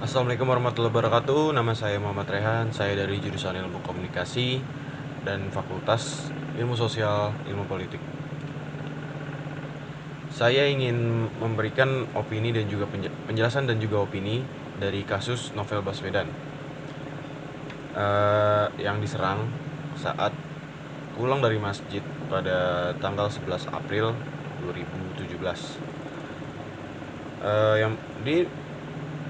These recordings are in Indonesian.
Assalamualaikum warahmatullahi wabarakatuh. Nama saya Muhammad Rehan. Saya dari jurusan Ilmu Komunikasi dan Fakultas Ilmu Sosial Ilmu Politik. Saya ingin memberikan opini dan juga penjelasan dan juga opini dari kasus Novel Baswedan yang diserang saat pulang dari masjid pada tanggal 11 April 2017. Yang di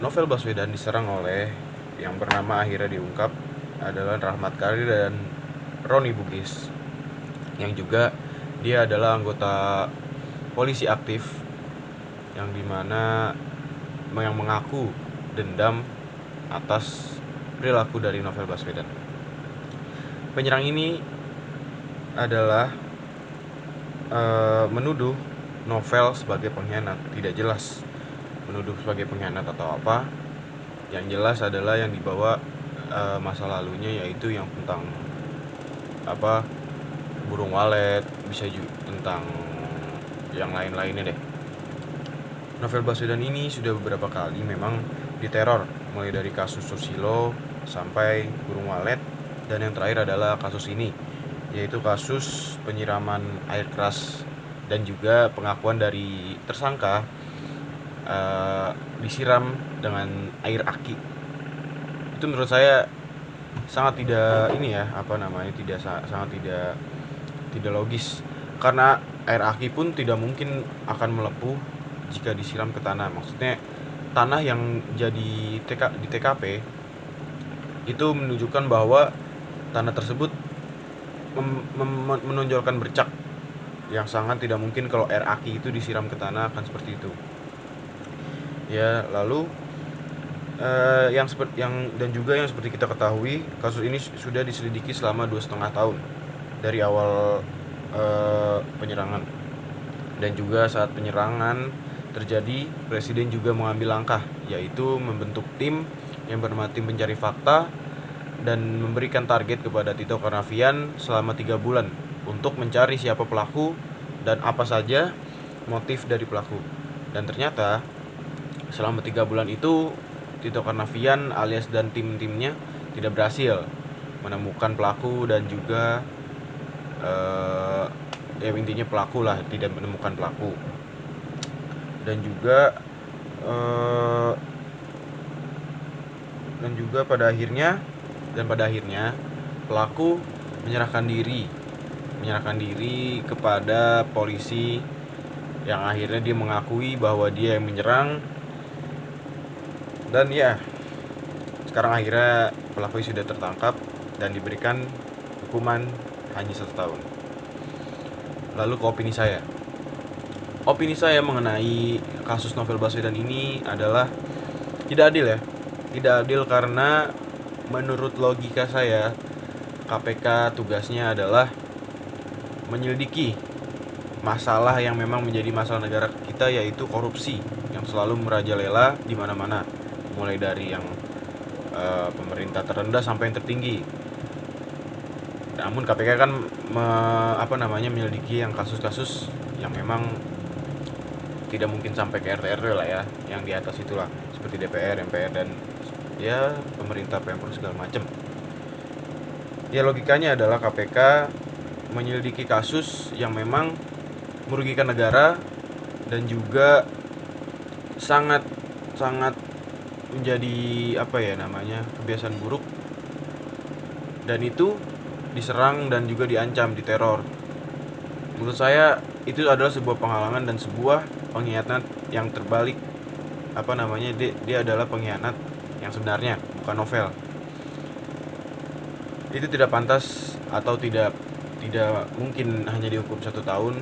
Novel Baswedan diserang oleh yang bernama akhirnya diungkap adalah Rahmat Karir dan Roni Bugis, yang juga dia adalah anggota polisi aktif yang dimana yang mengaku dendam atas perilaku dari Novel Baswedan. Penyerang ini adalah menuduh Novel sebagai pengkhianat. Tidak jelas menuduh sebagai pengkhianat atau apa. Yang jelas adalah yang dibawa masa lalunya, yaitu yang tentang burung walet, bisa juga tentang yang lain-lainnya deh. Novel Baswedan ini sudah beberapa kali memang diteror, mulai dari kasus Susilo sampai burung walet, dan yang terakhir adalah kasus ini, yaitu kasus penyiraman air keras dan juga pengakuan dari tersangka disiram dengan air aki. Itu menurut saya sangat tidak sangat tidak logis, karena air aki pun tidak mungkin akan melepuh jika disiram ke tanah. Maksudnya tanah yang jadi di TKP itu menunjukkan bahwa tanah tersebut menonjolkan bercak, yang sangat tidak mungkin kalau air aki itu disiram ke tanah akan seperti itu. Ya, lalu yang seperti kita ketahui, kasus ini sudah diselidiki selama 2,5 tahun dari awal penyerangan. Dan juga saat penyerangan terjadi, Presiden juga mengambil langkah, yaitu membentuk tim yang bernama Tim Pencari Fakta dan memberikan target kepada Tito Karnavian selama 3 bulan untuk mencari siapa pelaku dan apa saja motif dari pelaku. Dan ternyata selama 3 bulan itu Tito Karnavian alias dan tim-timnya tidak berhasil menemukan pelaku, dan juga intinya pelaku lah, tidak menemukan pelaku. Dan juga pada akhirnya pelaku menyerahkan diri kepada polisi, yang akhirnya dia mengakui bahwa dia yang menyerang. Dan ya, sekarang akhirnya pelaku sudah tertangkap dan diberikan hukuman hanya 1 tahun. Lalu ke opini saya mengenai kasus Novel Baswedan ini adalah tidak adil ya. Tidak adil karena menurut logika saya, KPK tugasnya adalah menyelidiki masalah yang memang menjadi masalah negara kita, yaitu korupsi yang selalu merajalela di mana-mana, mulai dari yang pemerintah terendah sampai yang tertinggi. Namun KPK kan menyelidiki yang kasus-kasus yang memang tidak mungkin sampai ke RT RW lah ya, yang di atas itulah, seperti DPR, MPR, dan ya pemerintah, Pemprov segala macam. Ya, logikanya adalah KPK menyelidiki kasus yang memang merugikan negara dan juga sangat menjadi kebiasaan buruk, dan itu diserang dan juga diancam, diteror. Menurut saya itu adalah sebuah penghalangan dan sebuah pengkhianat yang terbalik. Dia adalah pengkhianat yang sebenarnya, bukan Novel. Itu tidak pantas atau tidak mungkin hanya dihukum 1 tahun.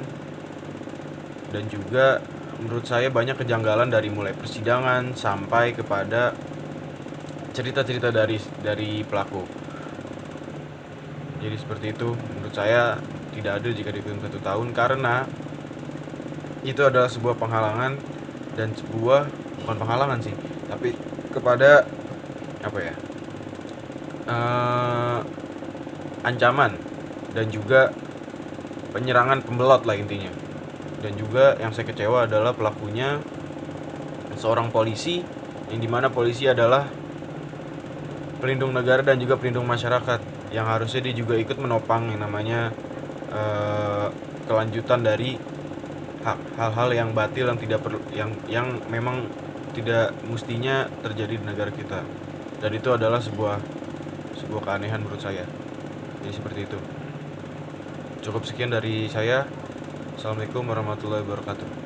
Dan juga menurut saya banyak kejanggalan dari mulai persidangan sampai kepada cerita-cerita dari pelaku. Jadi seperti itu, menurut saya tidak adil jika dihukum 1 tahun, karena itu adalah sebuah penghalangan dan bukan penghalangan sih, tapi kepada ancaman dan juga penyerangan pembelot lah intinya. Dan juga yang saya kecewa adalah pelakunya seorang polisi yang dimana polisi adalah pelindung negara dan juga pelindung masyarakat, yang harusnya dia juga ikut menopang yang namanya kelanjutan dari hal-hal yang batil yang tidak perlu, yang memang tidak mestinya terjadi di negara kita, dan itu adalah sebuah keanehan menurut saya. Jadi seperti itu. Cukup sekian dari saya. Assalamualaikum warahmatullahi wabarakatuh.